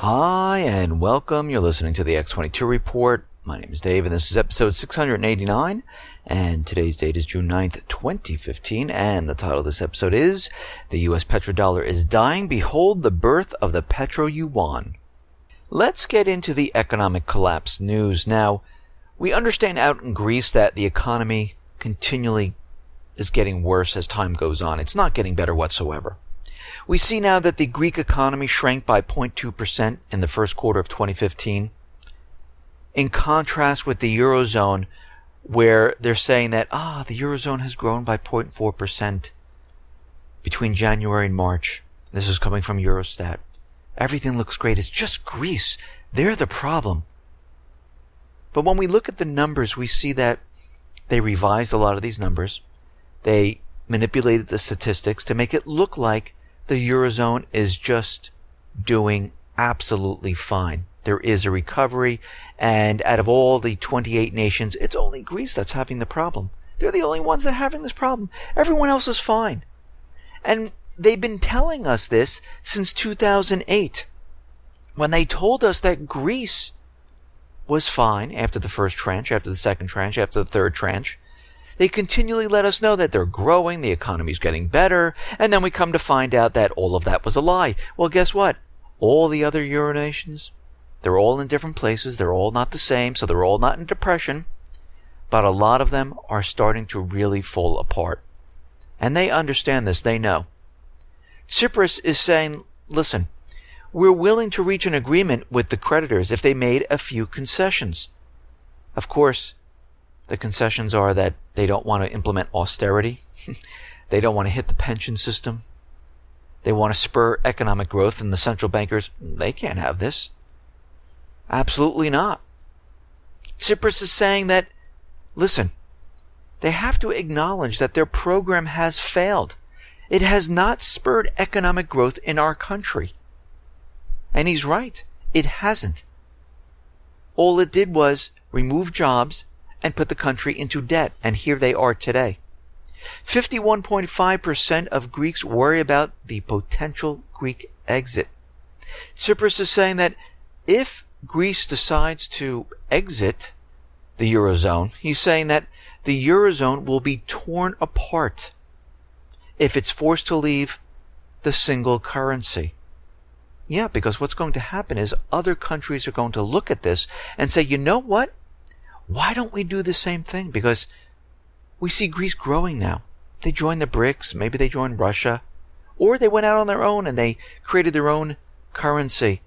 Hi, and welcome. You're listening to the X22 Report. My name is Dave, and this is episode 689, and today's date is June 9th, 2015, and the title of this episode is, The U.S. Petrodollar is Dying. Behold the Birth of the PetroYuan. Let's get into the economic collapse news. Now, we understand out in Greece that the economy continually is getting worse as time goes on. It's not getting better whatsoever. We see now that the Greek economy shrank by 0.2% in the first quarter of 2015, in contrast with the Eurozone, where they're saying that, the Eurozone has grown by 0.4% between January and March. This is coming from Eurostat. Everything looks great. It's just Greece. They're the problem. But when we look at the numbers, we see that they revised a lot of these numbers. They manipulated the statistics to make it look like the Eurozone is just doing absolutely fine. There is a recovery, and out of all the 28 nations, it's only Greece that's having the problem. They're the only ones that are having this problem. Everyone else is fine. And they've been telling us this since 2008, when they told us that Greece was fine after the first tranche, after the second tranche, after the third tranche. They continually let us know that they're growing, the economy's getting better, and then we come to find out that all of that was a lie. Well, guess what? All the other Euro nations, they're all in different places, they're all not the same, so they're all not in depression, but a lot of them are starting to really fall apart. And they understand this, they know. Cyprus is saying, listen, we're willing to reach an agreement with the creditors if they made a few concessions. Of course, the concessions are that they don't want to implement austerity. They don't want to hit the pension system. They want to spur economic growth, and the central bankers, they can't have this. Absolutely not. Cyprus is saying that, listen, they have to acknowledge that their program has failed. It has not spurred economic growth in our country. And he's right. It hasn't. All it did was remove jobs and put the country into debt, and here they are today. 51.5% of Greeks worry about the potential Greek exit. Tsipras is saying that if Greece decides to exit the Eurozone, he's saying that the Eurozone will be torn apart if it's forced to leave the single currency. Yeah, because what's going to happen is other countries are going to look at this and say, you know what? Why don't we do the same thing? Because we see Greece growing now. They joined the BRICS, maybe they joined Russia, or they went out on their own and they created their own currency.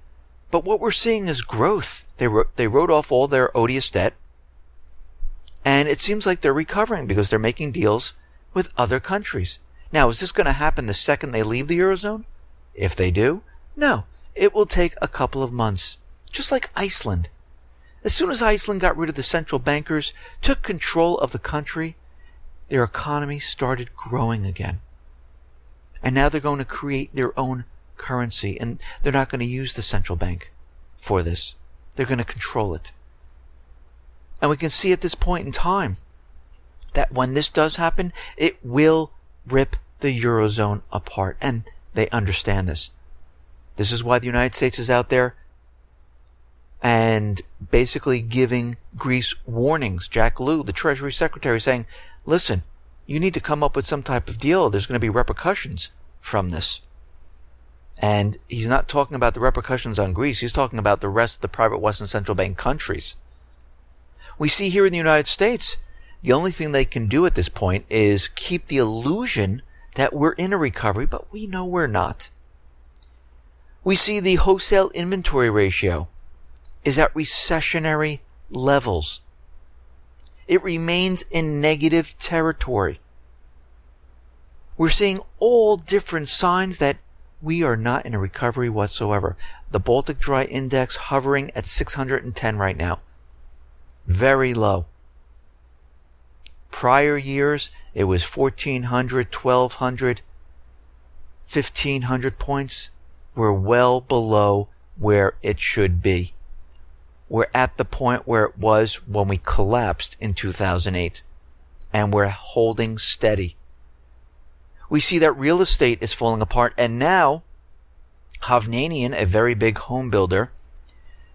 But what we're seeing is growth. They wrote off all their odious debt, and it seems like they're recovering because they're making deals with other countries. Now, is this going to happen the second they leave the Eurozone? If they do, no. It will take a couple of months, just like Iceland. As soon as Iceland got rid of the central bankers, took control of the country, their economy started growing again. And now they're going to create their own currency, and they're not going to use the central bank for this. They're going to control it. And we can see at this point in time that when this does happen, it will rip the Eurozone apart, and they understand this. This is why the United States is out there and basically giving Greece warnings. Jack Lew, the Treasury Secretary, saying, listen, you need to come up with some type of deal. There's going to be repercussions from this. And he's not talking about the repercussions on Greece. He's talking about the rest of the private Western central bank countries. We see here in the United States, the only thing they can do at this point is keep the illusion that we're in a recovery, but we know we're not. We see the wholesale inventory ratio is at recessionary levels. It remains in negative territory. We're seeing all different signs that we are not in a recovery whatsoever. The Baltic Dry Index hovering at 610 right now. Very low. Prior years, it was 1,400, 1,200, 1,500 points. We're well below where it should be. We're at the point where it was when we collapsed in 2008. And we're holding steady. We see that real estate is falling apart, and now Hovnanian, a very big home builder,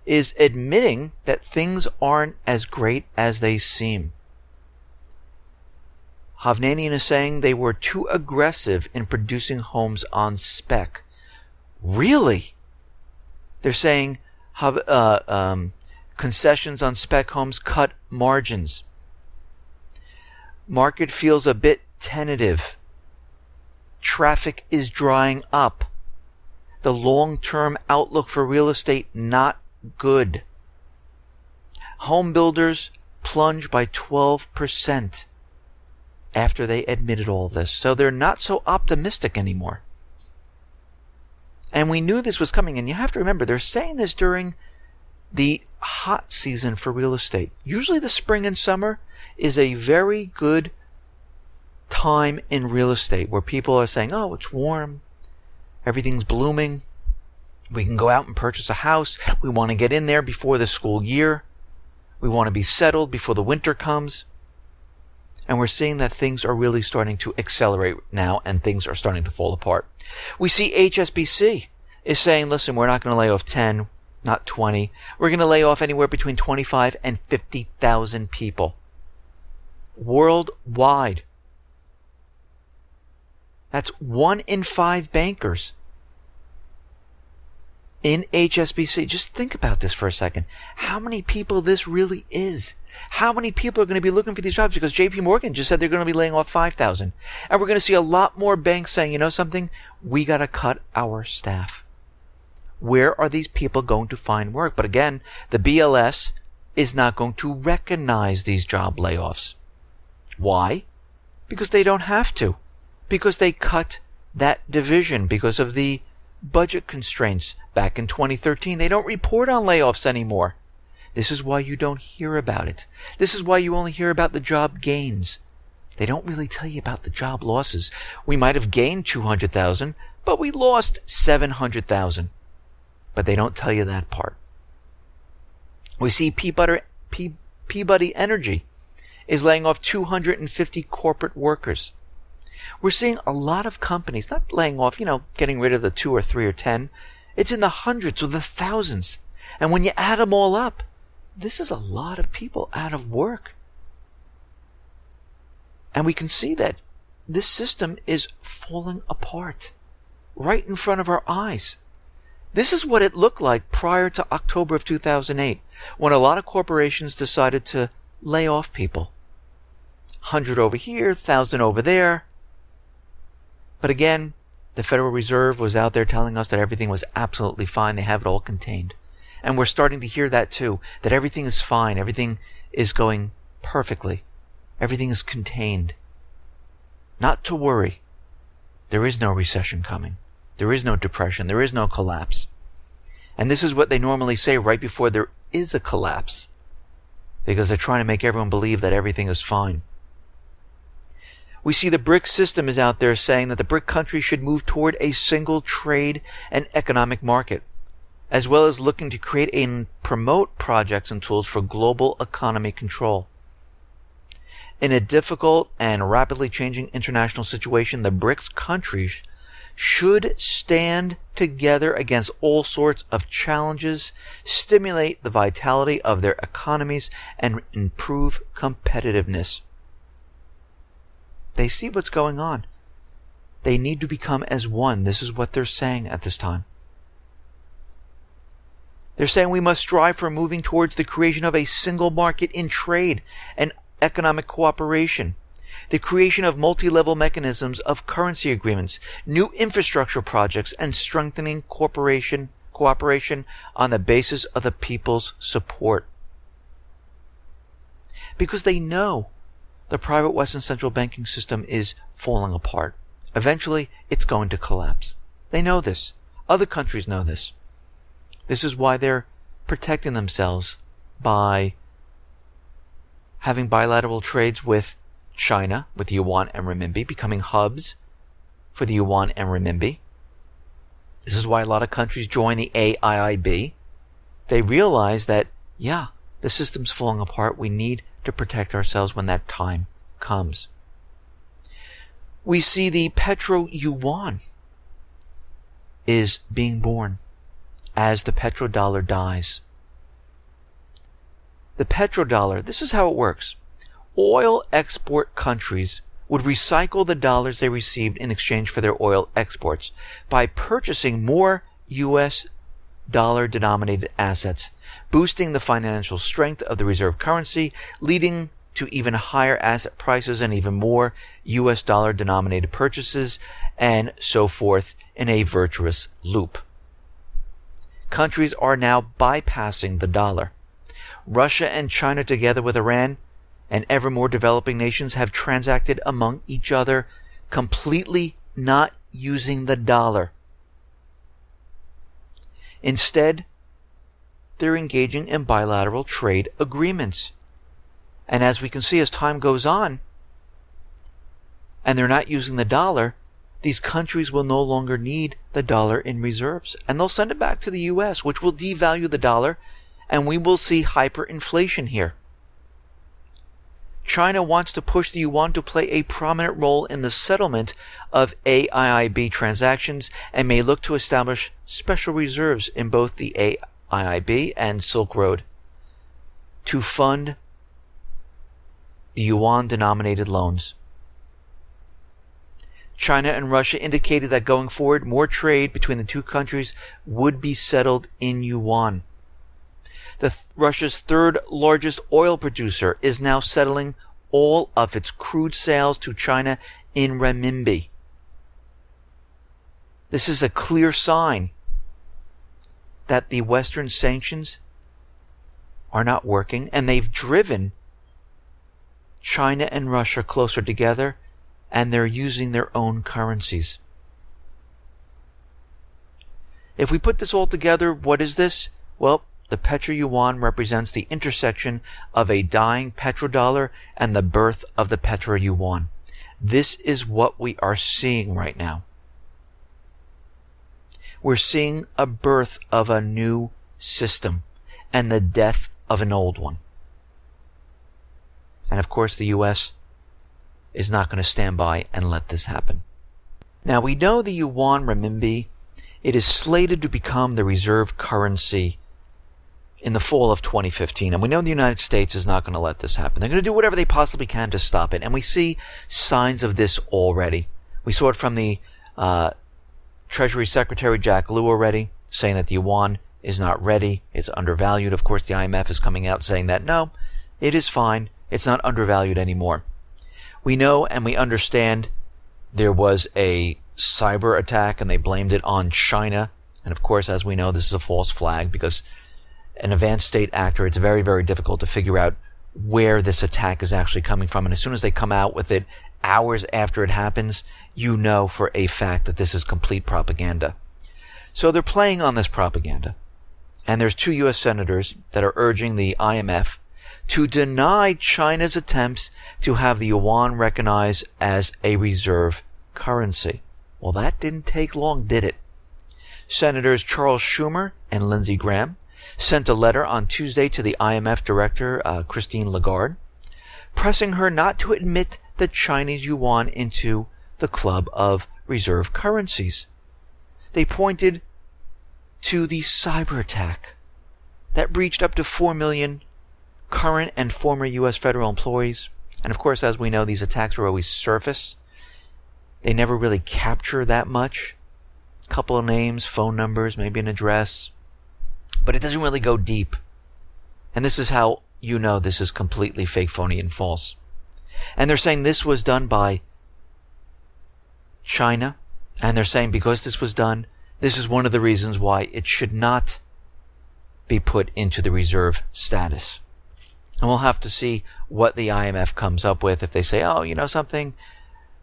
is admitting that things aren't as great as they seem. Hovnanian is saying they were too aggressive in producing homes on spec. Really? They're saying concessions on spec homes cut margins. Market feels a bit tentative. Traffic is drying up. The long-term outlook for real estate not good. Home builders plunge by 12% after they admitted all this. So they're not so optimistic anymore. And we knew this was coming. And you have to remember, they're saying this during the hot season for real estate. Usually the spring and summer is a very good time in real estate where people are saying, oh, it's warm. Everything's blooming. We can go out and purchase a house. We want to get in there before the school year. We want to be settled before the winter comes. And we're seeing that things are really starting to accelerate now and things are starting to fall apart. We see HSBC is saying, listen, we're not going to lay off 10, not 20. We're going to lay off anywhere between 25 and 50,000 people worldwide. That's 1 in 5 bankers in HSBC. Just think about this for a second. How many people this really is? How many people are going to be looking for these jobs? Because JP Morgan just said they're going to be laying off 5,000. And we're going to see a lot more banks saying, you know something? We got to cut our staff. Where are these people going to find work? But again, the BLS is not going to recognize these job layoffs. Why? Because they don't have to. Because they cut that division because of the budget constraints back in 2013. They don't report on layoffs anymore. This is why you don't hear about it. This is why you only hear about the job gains. They don't really tell you about the job losses. We might have gained 200,000, but we lost 700,000. But they don't tell you that part. We see Peabody Energy is laying off 250 corporate workers. We're seeing a lot of companies not laying off, getting rid of the 2 or 3 or 10. It's in the hundreds or the thousands. And when you add them all up, this is a lot of people out of work. And we can see that this system is falling apart right in front of our eyes. This is what it looked like prior to October of 2008, when a lot of corporations decided to lay off people. 100 over here, 1,000 over there. But again, the Federal Reserve was out there telling us that everything was absolutely fine. They have it all contained. And we're starting to hear that too, that everything is fine. Everything is going perfectly. Everything is contained. Not to worry. There is no recession coming. There is no depression. There is no collapse. And this is what they normally say right before there is a collapse, because they're trying to make everyone believe that everything is fine. We see the BRIC system is out there saying that the BRIC countries should move toward a single trade and economic market, as well as looking to create and promote projects and tools for global economy control. In a difficult and rapidly changing international situation, the BRICS countries should stand together against all sorts of challenges, stimulate the vitality of their economies, and improve competitiveness. They see what's going on. They need to become as one. This is what they're saying at this time. They're saying we must strive for moving towards the creation of a single market in trade and economic cooperation, the creation of multi-level mechanisms of currency agreements, new infrastructure projects, and strengthening cooperation on the basis of the people's support. Because they know the private Western central banking system is falling apart. Eventually, it's going to collapse. They know this. Other countries know this. This is why they're protecting themselves by having bilateral trades with China, with the yuan and renminbi, becoming hubs for the yuan and renminbi. This is why a lot of countries join the AIIB. They realize that, the system's falling apart. We need to protect ourselves when that time comes. We see the PetroYuan is being born as the petrodollar dies. The petrodollar, this is how it works. Oil export countries would recycle the dollars they received in exchange for their oil exports by purchasing more U.S. dollar-denominated assets, boosting the financial strength of the reserve currency, leading to even higher asset prices and even more U.S. dollar-denominated purchases, and so forth in a virtuous loop. Countries are now bypassing the dollar. Russia and China, together with Iran and ever more developing nations, have transacted among each other, completely not using the dollar. Instead, they're engaging in bilateral trade agreements. And as we can see, as time goes on, and they're not using the dollar, these countries will no longer need the dollar in reserves. And they'll send it back to the U.S., which will devalue the dollar, and we will see hyperinflation here. China wants to push the yuan to play a prominent role in the settlement of AIIB transactions and may look to establish special reserves in both the AIIB and Silk Road to fund the yuan-denominated loans. China and Russia indicated that going forward, more trade between the two countries would be settled in yuan. Russia's third largest oil producer is now settling all of its crude sales to China in renminbi. This is a clear sign that the Western sanctions are not working, and they've driven China and Russia closer together, and they're using their own currencies. If we put this all together, what is this? Well, the PetroYuan represents the intersection of a dying petrodollar and the birth of the PetroYuan. This is what we are seeing right now. We're seeing a birth of a new system and the death of an old one. And of course, the U.S. is not going to stand by and let this happen. Now, we know the yuan renminbi, it is slated to become the reserve currency in the fall of 2015. And we know the United States is not going to let this happen. They're going to do whatever they possibly can to stop it. And we see signs of this already. We saw it from the Treasury Secretary Jack Lew already, saying that the yuan is not ready. It's undervalued. Of course, the IMF is coming out saying that, no, it is fine. It's not undervalued anymore. We know and we understand there was a cyber attack and they blamed it on China. And of course, as we know, this is a false flag because an advanced state actor, it's very, very difficult to figure out where this attack is actually coming from. And as soon as they come out with it hours after it happens, you know for a fact that this is complete propaganda. So they're playing on this propaganda. And there's 2 U.S. senators that are urging the IMF to deny China's attempts to have the yuan recognized as a reserve currency. Well, that didn't take long, did it? Senators Charles Schumer and Lindsey Graham sent a letter on Tuesday to the IMF director, Christine Lagarde, pressing her not to admit the Chinese yuan into the club of reserve currencies. They pointed to the cyber attack that breached up to 4 million current and former U.S. federal employees. And of course, as we know, these attacks are always surface. They never really capture that much. A couple of names, phone numbers, maybe an address. But it doesn't really go deep. And this is how you know this is completely fake, phony, and false. And they're saying this was done by China. And they're saying because this was done, this is one of the reasons why it should not be put into the reserve status. And we'll have to see what the IMF comes up with. If they say, oh, you know something,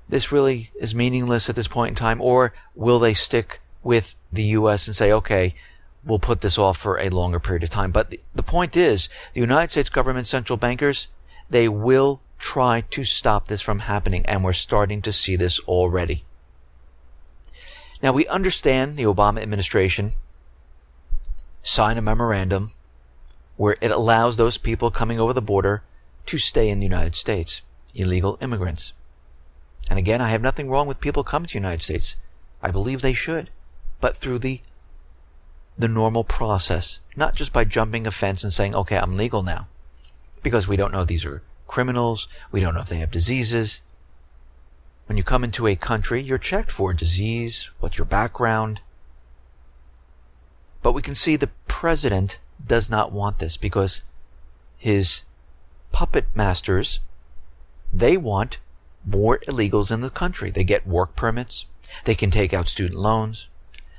this really is meaningless at this point in time. Or will they stick with the U.S. and say, okay, we'll put this off for a longer period of time. But the point is, the United States government central bankers, they will try to stop this from happening. And we're starting to see this already. Now, we understand the Obama administration signed a memorandum where it allows those people coming over the border to stay in the United States, illegal immigrants. And again, I have nothing wrong with people coming to the United States. I believe they should. but through the normal process, not just by jumping a fence and saying, okay, I'm legal now. Because we don't know if these are criminals, we don't know if they have diseases. When you come into a country, you're checked for disease, what's your background. But we can see the president does not want this because his puppet masters, they want more illegals in the country. They get work permits, they can take out student loans,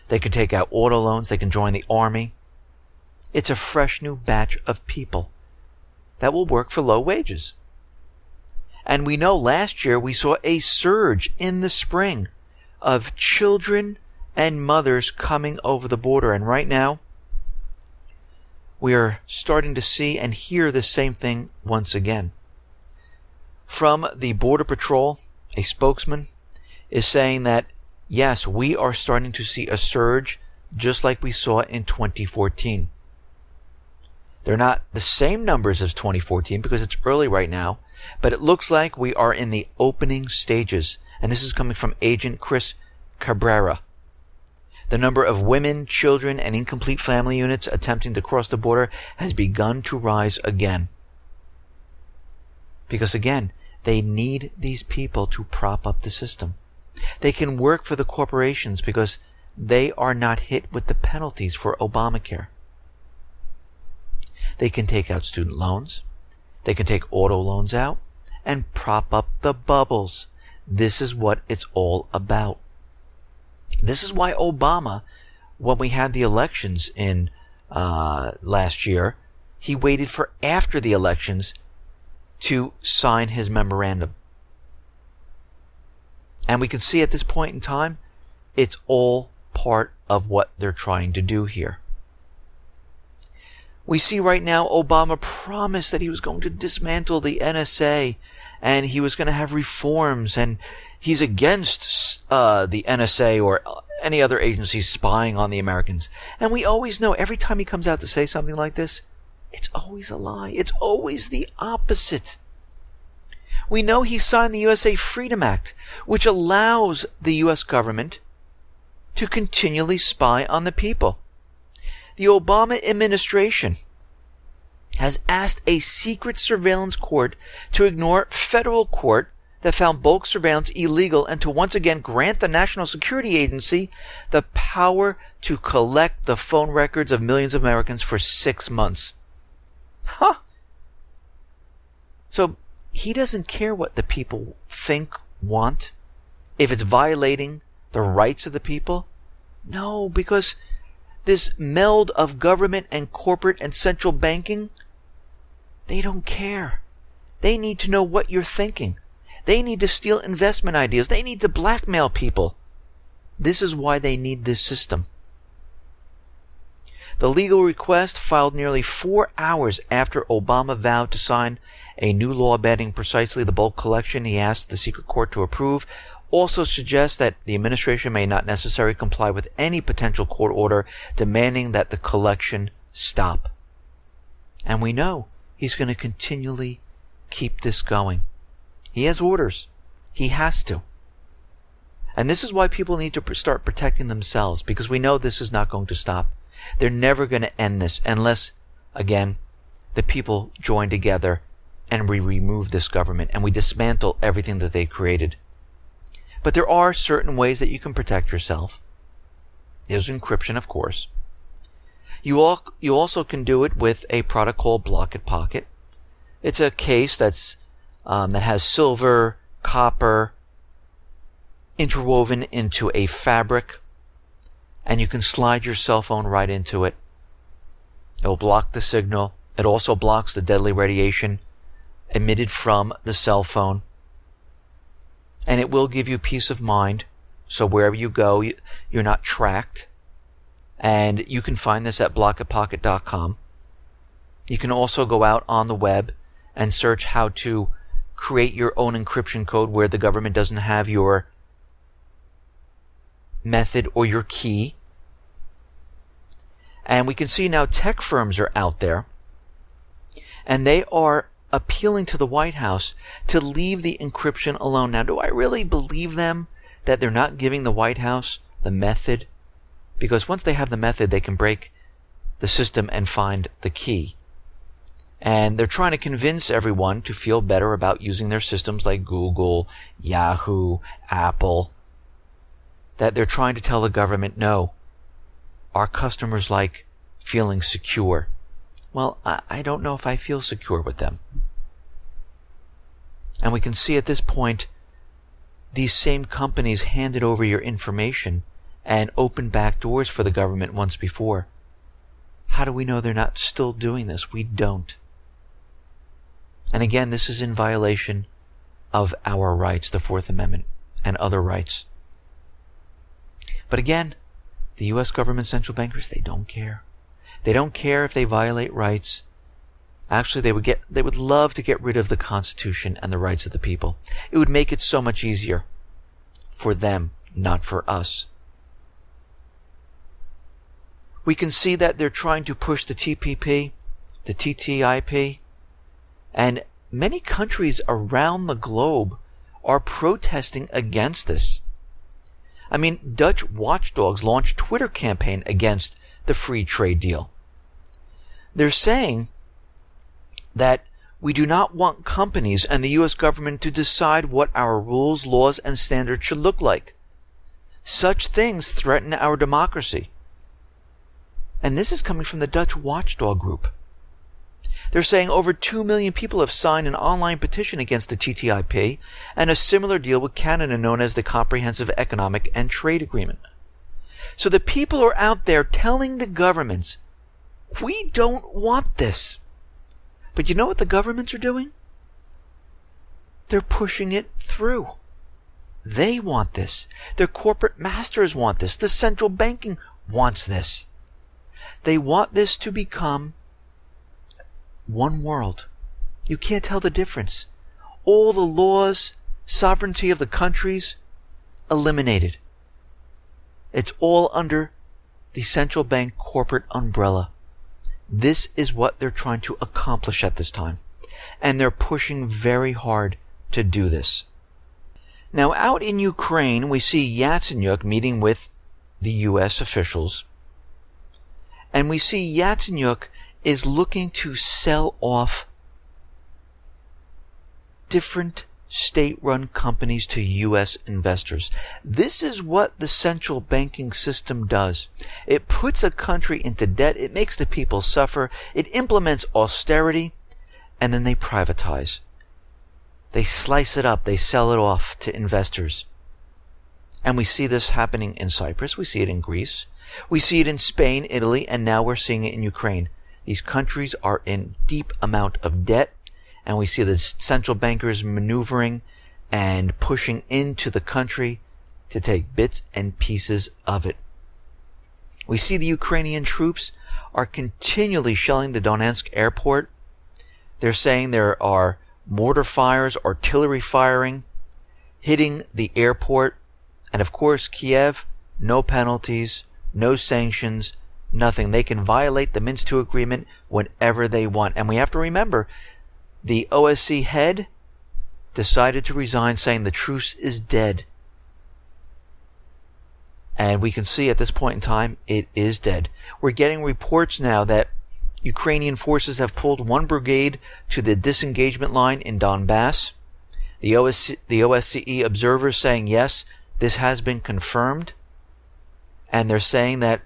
they can take out auto loans, they can join the army. It's a fresh new batch of people that will work for low wages. And we know last year we saw a surge in the spring of children and mothers coming over the border. And right now, we are starting to see and hear the same thing once again. From the Border Patrol, a spokesman is saying that, yes, we are starting to see a surge just like we saw in 2014. They're not the same numbers as 2014 because it's early right now, but it looks like we are in the opening stages. And this is coming from Agent Chris Cabrera. The number of women, children, and incomplete family units attempting to cross the border has begun to rise again. Because again, they need these people to prop up the system. They can work for the corporations because they are not hit with the penalties for Obamacare. They can take out student loans. They can take auto loans out and prop up the bubbles. This is what it's all about. This is why Obama, when we had the elections in last year, he waited for after the elections to sign his memorandum. And we can see at this point in time, it's all part of what they're trying to do here. We see right now Obama promised that he was going to dismantle the NSA and he was going to have reforms, and he's against the NSA or any other agency spying on the Americans. And we always know every time he comes out to say something like this, it's always a lie. It's always the opposite. We know he signed the USA Freedom Act, which allows the U.S. government to continually spy on the people. The Obama administration has asked a secret surveillance court to ignore federal court that found bulk surveillance illegal and to once again grant the National Security Agency the power to collect the phone records of millions of Americans for 6 months. So he doesn't care what the people think, want, if it's violating the rights of the people. No, because this meld of government and corporate and central banking, they don't care. They need to know what you're thinking. They need to steal investment ideas. They need to blackmail people. This is why they need this system. The legal request, filed nearly 4 hours after Obama vowed to sign a new law banning precisely the bulk collection he asked the secret court to approve, also suggests that the administration may not necessarily comply with any potential court order demanding that the collection stop. And we know he's going to continually keep this going. He has orders. He has to. And this is why people need to start protecting themselves, because we know this is not going to stop. They're never going to end this unless, again, the people join together and we remove this government and we dismantle everything that they created. But there are certain ways that you can protect yourself. There's encryption, of course. You also can do it with a product called Block It Pocket. It's a case that has silver, copper, interwoven into a fabric, and you can slide your cell phone right into it. It will block the signal. It also blocks the deadly radiation emitted from the cell phone. And it will give you peace of mind. So wherever you go, you're not tracked. And you can find this at blockitpocket.com. You can also go out on the web and search how to create your own encryption code where the government doesn't have your method or your key. And we can see now tech firms are out there, and they are appealing to the White House to leave the encryption alone. Now, do I really believe them that they're not giving the White House the method because once they have the method, they can break the system and find the key. And they're trying to convince everyone to feel better about using their systems like Google, Yahoo, Apple, that they're trying to tell the government, no, our customers like feeling secure. Well, I don't know if I feel secure with them. And we can see at this point, these same companies handed over your information and opened back doors for the government once before. How do we know they're not still doing this? We don't. And again, this is in violation of our rights, the Fourth Amendment, and other rights. But again, the U.S. government central bankers, they don't care. They don't care if they violate rights. Actually, they would love to get rid of the Constitution and the rights of the people. It would make it so much easier for them, not for us. We can see that they're trying to push the TPP, the TTIP, and many countries around the globe are protesting against this. I mean, Dutch watchdogs launched a Twitter campaign against the free trade deal. They're saying that we do not want companies and the U.S. government to decide what our rules, laws, and standards should look like. Such things threaten our democracy. And this is coming from the Dutch watchdog group. They're saying over 2 million people have signed an online petition against the TTIP and a similar deal with Canada known as the Comprehensive Economic and Trade Agreement. So the people are out there telling the governments, we don't want this. But you know what the governments are doing? They're pushing it through. They want this. Their corporate masters want this. The central banking wants this. They want this to become one world. You can't tell the difference. All the laws, sovereignty of the countries, eliminated. It's all under the central bank corporate umbrella. This is what they're trying to accomplish at this time. And they're pushing very hard to do this. Now, out in Ukraine, we see Yatsenyuk meeting with the U.S. officials. And we see Yatsenyuk is looking to sell off different state-run companies to U.S. investors. This is what the central banking system does. It puts a country into debt. It makes the people suffer. It implements austerity, and then they privatize. They slice it up. They sell it off to investors. And we see this happening in Cyprus. We see it in Greece. We see it in Spain, Italy, and now we're seeing it in Ukraine. These countries are in deep amount of debt, and we see the central bankers maneuvering and pushing into the country to take bits and pieces of it. We see the Ukrainian troops are continually shelling the Donetsk airport. They're saying there are mortar fires, artillery firing, hitting the airport. And of course, Kiev, no penalties, no sanctions, nothing. They can violate the Minsk II agreement whenever they want. And we have to remember, the OSCE head decided to resign, saying the truce is dead. And we can see at this point in time, it is dead. We're getting reports now that Ukrainian forces have pulled one brigade to the disengagement line in Donbass. The OSCE observers saying, yes, this has been confirmed. And they're saying that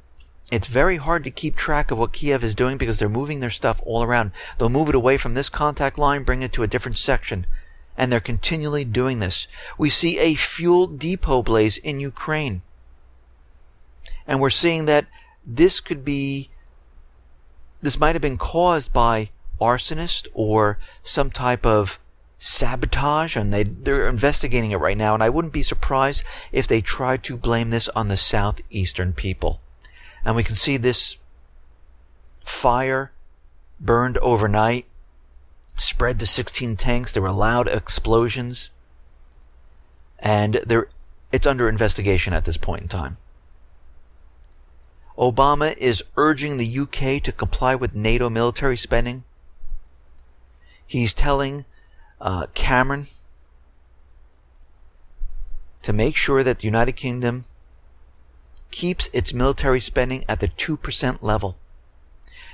it's very hard to keep track of what Kiev is doing because they're moving their stuff all around. They'll move it away from this contact line, bring it to a different section. And they're continually doing this. We see a fuel depot blaze in Ukraine. And we're seeing that this might have been caused by arsonists or some type of sabotage, and they're investigating it right now. And I wouldn't be surprised if they tried to blame this on the southeastern people. And we can see this fire burned overnight, spread to 16 tanks. There were loud explosions. And it's under investigation at this point in time. Obama is urging the UK to comply with NATO military spending. He's telling Cameron to make sure that the United Kingdom keeps its military spending at the 2% level.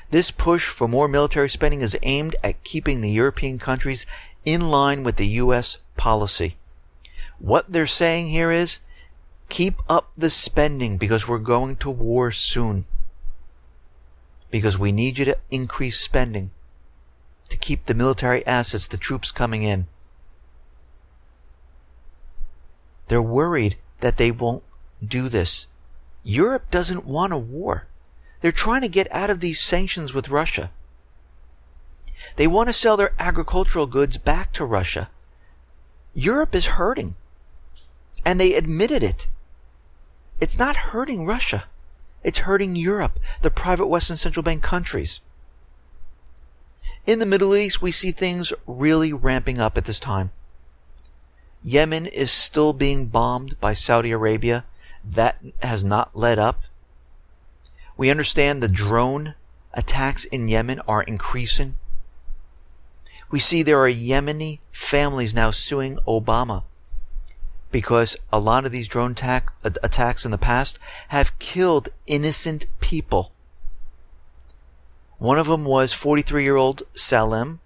This push for more military spending is aimed at keeping the European countries in line with the U.S. policy. What they're saying here is, keep up the spending because we're going to war soon. Because we need you to increase spending to keep the military assets, the troops coming in. They're worried that they won't do this. Europe doesn't want a war. They're trying to get out of these sanctions with Russia. They want to sell their agricultural goods back to Russia. Europe is hurting. And they admitted it. It's not hurting Russia. It's hurting Europe, the private Western Central Bank countries. In the Middle East, we see things really ramping up at this time. Yemen is still being bombed by Saudi Arabia. That has not let up. We understand the drone attacks in Yemen are increasing. We see there are Yemeni families now suing Obama because a lot of these drone attacks in the past have killed innocent people. One of them was 43-year-old Salem,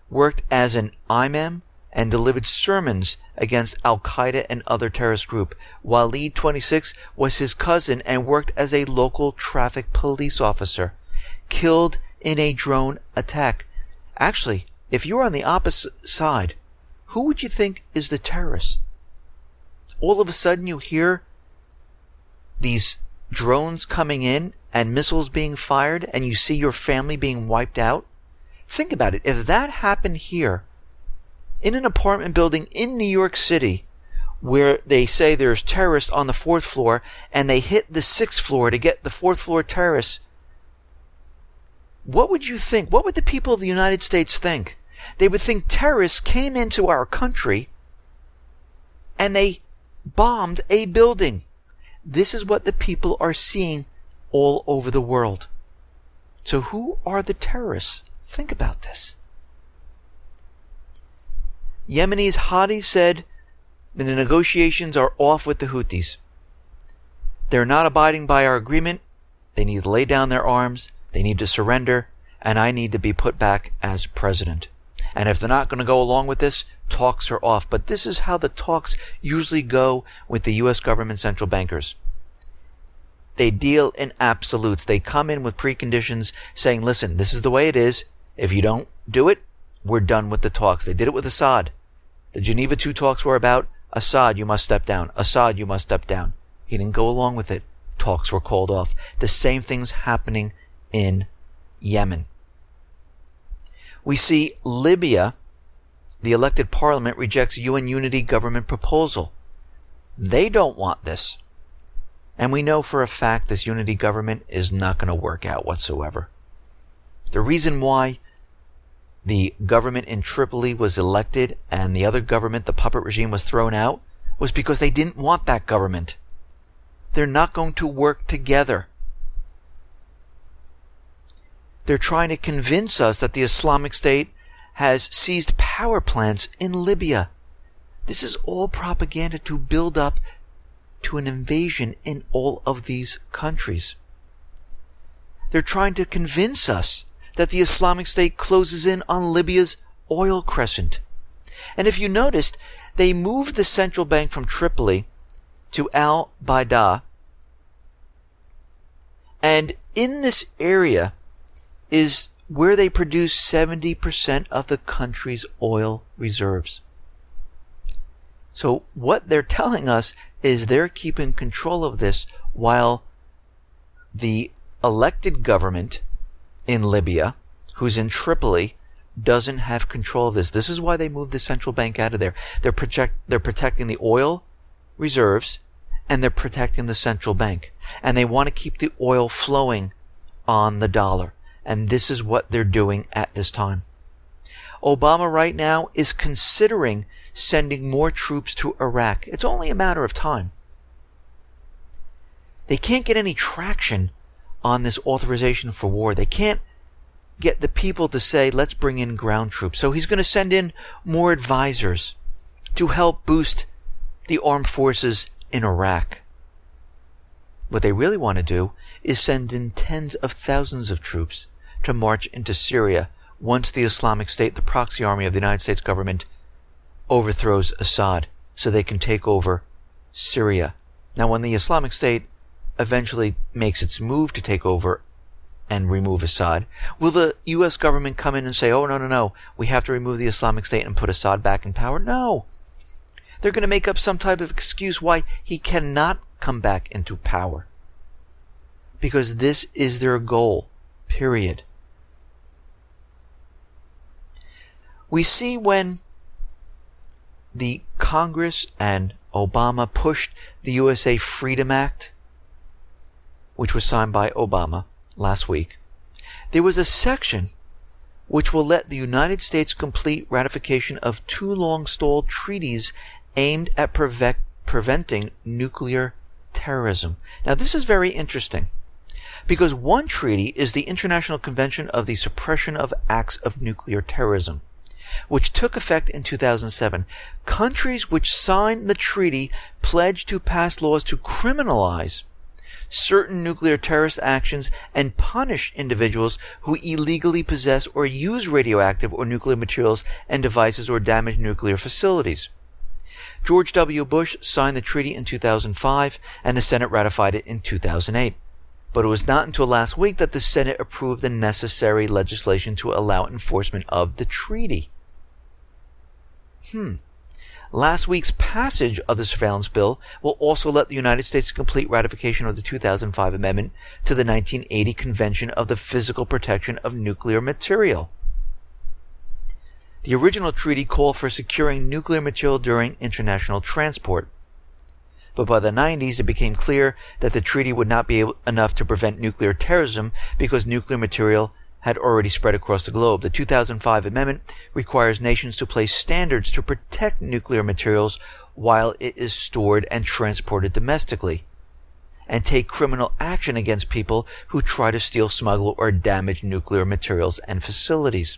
worked as an imam and delivered sermons against Al-Qaeda and other terrorist groups. Waleed, 26, was his cousin and worked as a local traffic police officer, killed in a drone attack. Actually, if you're on the opposite side, who would you think is the terrorist? All of a sudden you hear these drones coming in and missiles being fired and you see your family being wiped out. Think about it. If that happened here in an apartment building in New York City where they say there's terrorists on the 4th floor and they hit the 6th floor to get the 4th floor terrorists, what would you think? What would the people of the United States think? They would think terrorists came into our country and they bombed a building. This is what the people are seeing all over the world. So who are the terrorists? Think about this. Yemeni's Hadi said that the negotiations are off with the Houthis. They're not abiding by our agreement. They need to lay down their arms. They need to surrender. And I need to be put back as president. And if they're not going to go along with this, talks are off. But this is how the talks usually go with the U.S. government central bankers. They deal in absolutes. They come in with preconditions saying, listen, this is the way it is. If you don't do it, we're done with the talks. They did it with Assad. The Geneva II talks were about Assad, you must step down. Assad, you must step down. He didn't go along with it. Talks were called off. The same thing's happening in Yemen. We see Libya, the elected parliament rejects UN unity government proposal. They don't want this. And we know for a fact this unity government is not going to work out whatsoever. The reason why the government in Tripoli was elected and the other government, the puppet regime, was thrown out was because they didn't want that government. They're not going to work together. They're trying to convince us that the Islamic State has seized power plants in Libya. This is all propaganda to build up to an invasion in all of these countries. They're trying to convince us that the Islamic State closes in on Libya's oil crescent. And if you noticed, they moved the central bank from Tripoli to Al-Baida. And in this area is where they produce 70% of the country's oil reserves. So what they're telling us is they're keeping control of this while the elected government in Libya, who's in Tripoli, doesn't have control of this. This is why they moved the central bank out of there. They're protecting the oil reserves and they're protecting the central bank. And they want to keep the oil flowing on the dollar. And this is what they're doing at this time. Obama right now is considering sending more troops to Iraq. It's only a matter of time. They can't get any traction on this authorization for war. They can't get the people to say, let's bring in ground troops. So he's going to send in more advisors to help boost the armed forces in Iraq. What they really want to do is send in tens of thousands of troops to march into Syria once the Islamic State, the proxy army of the United States government, overthrows Assad so they can take over Syria. Now, when the Islamic State eventually makes its move to take over and remove Assad, will the U.S. government come in and say, oh, no, we have to remove the Islamic State and put Assad back in power? No. They're going to make up some type of excuse why he cannot come back into power. Because this is their goal, period. We see when the Congress and Obama pushed the USA Freedom Act, which was signed by Obama last week, there was a section which will let the United States complete ratification of 2 long-stalled treaties aimed at preventing nuclear terrorism. Now, this is very interesting, because one treaty is the International Convention of the Suppression of Acts of Nuclear Terrorism, which took effect in 2007. Countries which signed the treaty pledged to pass laws to criminalize certain nuclear terrorist actions and punish individuals who illegally possess or use radioactive or nuclear materials and devices or damage nuclear facilities. George W. Bush signed the treaty in 2005, and the Senate ratified it in 2008. But it was not until last week that the Senate approved the necessary legislation to allow enforcement of the treaty. Last week's passage of the surveillance bill will also let the United States complete ratification of the 2005 amendment to the 1980 Convention of the Physical Protection of Nuclear Material. The original treaty called for securing nuclear material during international transport. But by the 90s, it became clear that the treaty would not be enough to prevent nuclear terrorism because nuclear material had already spread across the globe. The 2005 amendment requires nations to place standards to protect nuclear materials while it is stored and transported domestically, and take criminal action against people who try to steal, smuggle, or damage nuclear materials and facilities.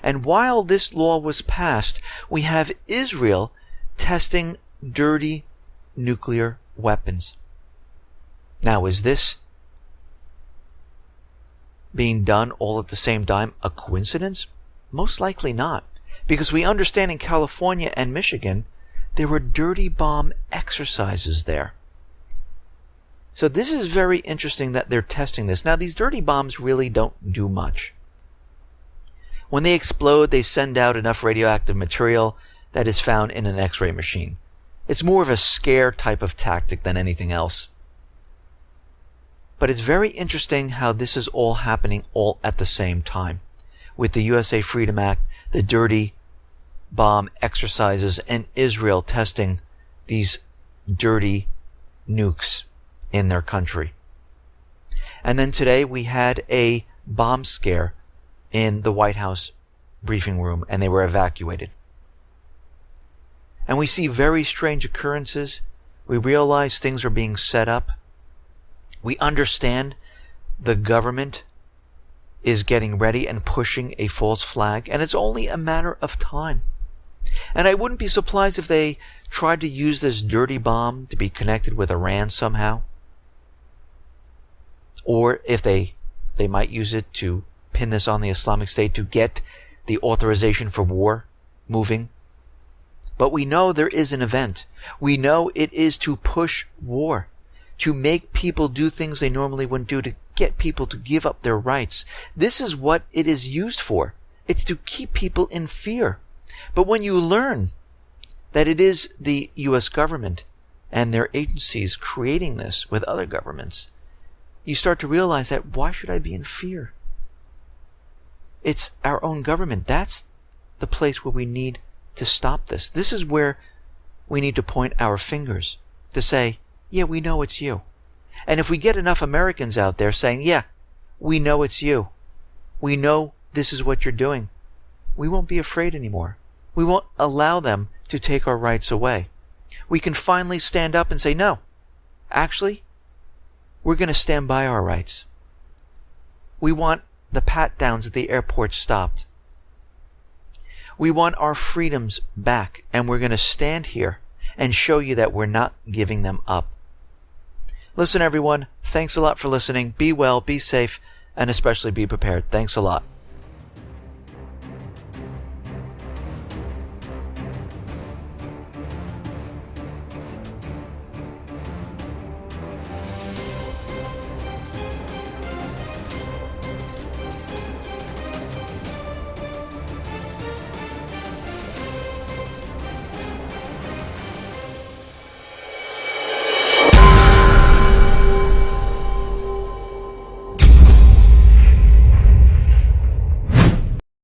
And while this law was passed, we have Israel testing dirty nuclear weapons. Now, is this being done all at the same time a coincidence? Most likely not, because we understand in California and Michigan there were dirty bomb exercises there. So this is very interesting that they're testing this. Now, these dirty bombs really don't do much. When they explode, they send out enough radioactive material that is found in an X-ray machine. It's more of a scare type of tactic than anything else. But it's very interesting how this is all happening all at the same time, with the USA Freedom Act, the dirty bomb exercises, and Israel testing these dirty nukes in their country. And then today we had a bomb scare in the White House briefing room, and they were evacuated. And we see very strange occurrences. We realize things are being set up. We understand the government is getting ready and pushing a false flag, and it's only a matter of time. And I wouldn't be surprised if they tried to use this dirty bomb to be connected with Iran somehow. Or if they might use it to pin this on the Islamic State to get the authorization for war moving. But we know there is an event. We know it is to push war, to make people do things they normally wouldn't do, to get people to give up their rights. This is what it is used for. It's to keep people in fear. But when you learn that it is the U.S. government and their agencies creating this with other governments, you start to realize that why should I be in fear? It's our own government. That's the place where we need to stop this. This is where we need to point our fingers to say, yeah, we know it's you. And if we get enough Americans out there saying, yeah, we know it's you, we know this is what you're doing, we won't be afraid anymore. We won't allow them to take our rights away. We can finally stand up and say, no, actually, we're going to stand by our rights. We want the pat-downs at the airport stopped. We want our freedoms back, and we're going to stand here and show you that we're not giving them up. Listen, everyone, thanks a lot for listening. Be well, be safe, and especially be prepared. Thanks a lot.